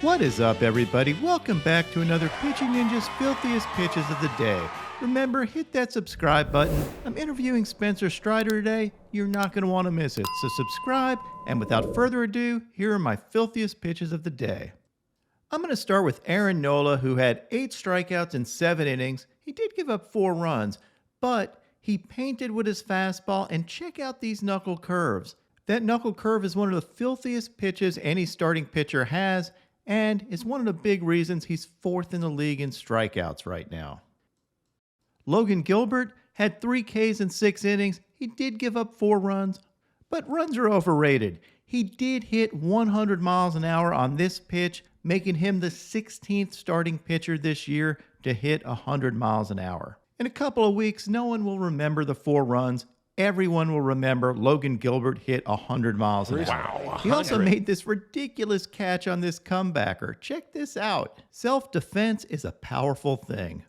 What is up, everybody? Welcome back to another Pitching Ninja's Filthiest Pitches of the Day. Remember, hit that subscribe button. I'm interviewing Spencer Strider today. You're not going to want to miss it. So subscribe, and without further ado, here are my filthiest pitches of the day. I'm going to start with Aaron Nola, who had 8 strikeouts in 7 innings. He did give up 4 runs, but he painted with his fastball, and check out these knuckle curves. That knuckle curve is one of the filthiest pitches any starting pitcher has, and is one of the big reasons he's 4th in the league in strikeouts right now. Logan Gilbert had 3 Ks in 6 innings. He did give up 4 runs, but runs are overrated. He did hit 100 miles an hour on this pitch, making him the 16th starting pitcher this year to hit 100 miles an hour. In a couple of weeks, no one will remember the 4 runs. Everyone will remember Logan Gilbert hit 100 miles an hour. Wow. He also made this ridiculous catch on this comebacker. Check this out. Self-defense is a powerful thing.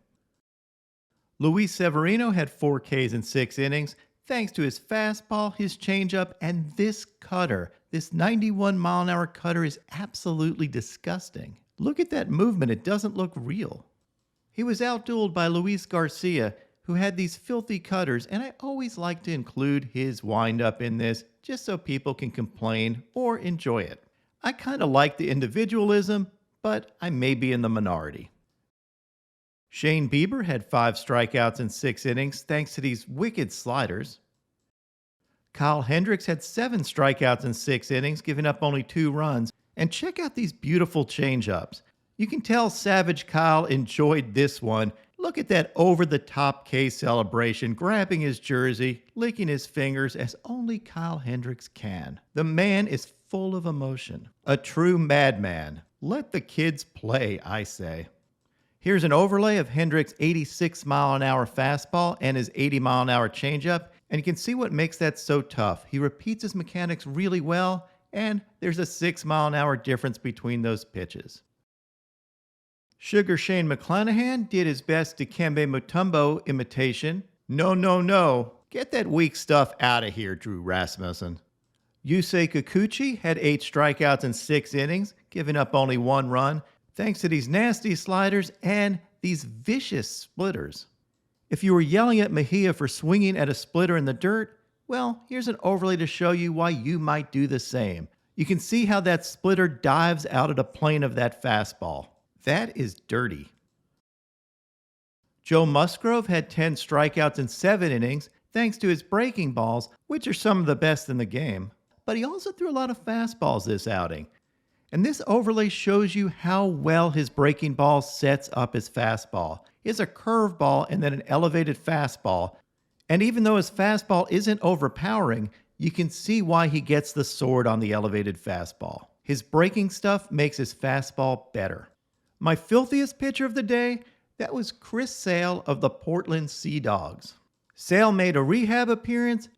Luis Severino had 4 Ks in 6 innings, thanks to his fastball, his changeup, and this cutter. This 91-mile-an-hour cutter is absolutely disgusting. Look at that movement. It doesn't look real. He was outdueled by Luis Garcia, who had these filthy cutters, and I always like to include his windup in this just so people can complain or enjoy it. I kind of like the individualism, but I may be in the minority. Shane Bieber had 5 strikeouts in 6 innings thanks to these wicked sliders. Kyle Hendricks had 7 strikeouts in 6 innings, giving up only 2 runs. And check out these beautiful changeups. You can tell Savage Kyle enjoyed this one. Look at that over-the-top K celebration, grabbing his jersey, licking his fingers as only Kyle Hendricks can. The man is full of emotion. A true madman. Let the kids play, I say. Here's an overlay of Hendricks' 86-mile-an-hour fastball and his 80-mile-an-hour changeup, and you can see what makes that so tough. He repeats his mechanics really well, and there's a 6-mile-an-hour difference between those pitches. Sugar Shane McClanahan did his best Dikembe Mutombo imitation. No. Get that weak stuff out of here, Drew Rasmussen. Yusei Kikuchi had 8 strikeouts in 6 innings, giving up only 1 run, thanks to these nasty sliders and these vicious splitters. If you were yelling at Mejia for swinging at a splitter in the dirt, well, here's an overlay to show you why you might do the same. You can see how that splitter dives out of the plane of that fastball. That is dirty. Joe Musgrove had 10 strikeouts in 7 innings thanks to his breaking balls, which are some of the best in the game. But he also threw a lot of fastballs this outing. And this overlay shows you how well his breaking ball sets up his fastball. He has a curveball and then an elevated fastball. And even though his fastball isn't overpowering, you can see why he gets the sword on the elevated fastball. His breaking stuff makes his fastball better. My filthiest pitcher of the day, that was Chris Sale of the Portland Sea Dogs. Sale made a rehab appearance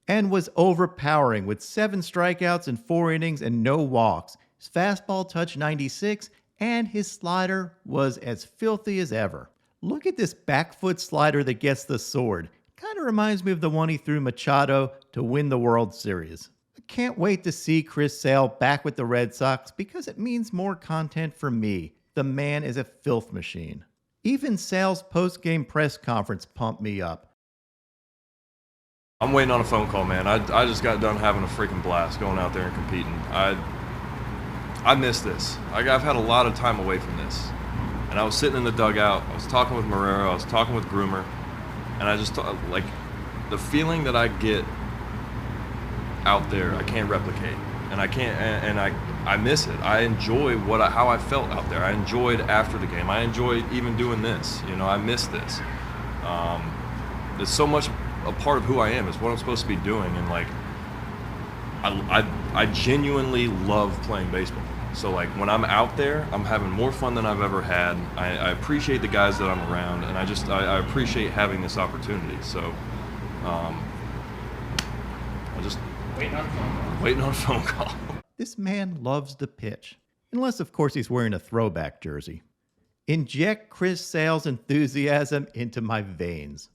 and was overpowering with 7 strikeouts in 4 innings and no walks. His fastball touched 96, and his slider was as filthy as ever. Look at this back foot slider that gets the sword. Kind of reminds me of the one he threw Machado to win the World Series. I can't wait to see Chris Sale back with the Red Sox because it means more content for me. The man is a filth machine. Even Sale's post-game press conference pumped me up. I'm waiting on a phone call, man. I just got done having a freaking blast going out there and competing. I miss this. I've had a lot of time away from this. And I was sitting in the dugout. I was talking with Marrero. I was talking with Groomer. And I just, like, the feeling that I get out there, I can't replicate. And I can't, and I miss it. I enjoy how I felt out there. I enjoyed after the game. I enjoyed even doing this. You know, I miss this. It's so much a part of who I am. It's what I'm supposed to be doing. And, like, I genuinely love playing baseball. So, like, when I'm out there, I'm having more fun than I've ever had. I appreciate the guys that I'm around, and I appreciate having this opportunity. So, I just waiting on a phone call. This man loves to pitch. Unless, of course, he's wearing a throwback jersey. Inject Chris Sale's enthusiasm into my veins.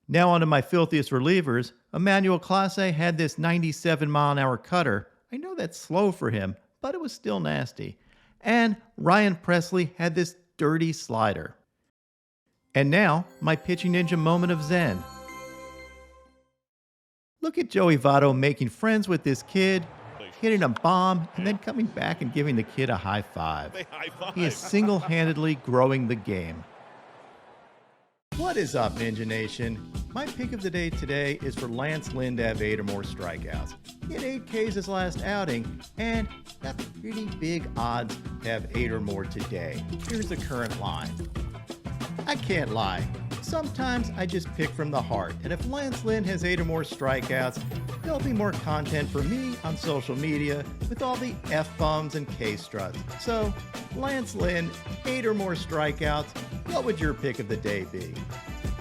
Now onto my filthiest relievers. Emmanuel Clase had this 97-mile-an-hour cutter. I know that's slow for him, but it was still nasty. And Ryan Presley had this dirty slider. And now, my pitching ninja moment of zen. Look at Joey Votto making friends with this kid, hitting a bomb, and then coming back and giving the kid a high five. He is single-handedly growing the game. What is up, Ninja Nation? My pick of the day today is for Lance Lynn to have 8 or more strikeouts. He had 8 Ks his last outing, and that's pretty big odds to have 8 or more today. Here's the current line. I can't lie. Sometimes I just pick from the heart, and if Lance Lynn has 8 or more strikeouts, there'll be more content for me on social media with all the F-bombs and K-struts. So, Lance Lynn, 8 or more strikeouts, what would your pick of the day be?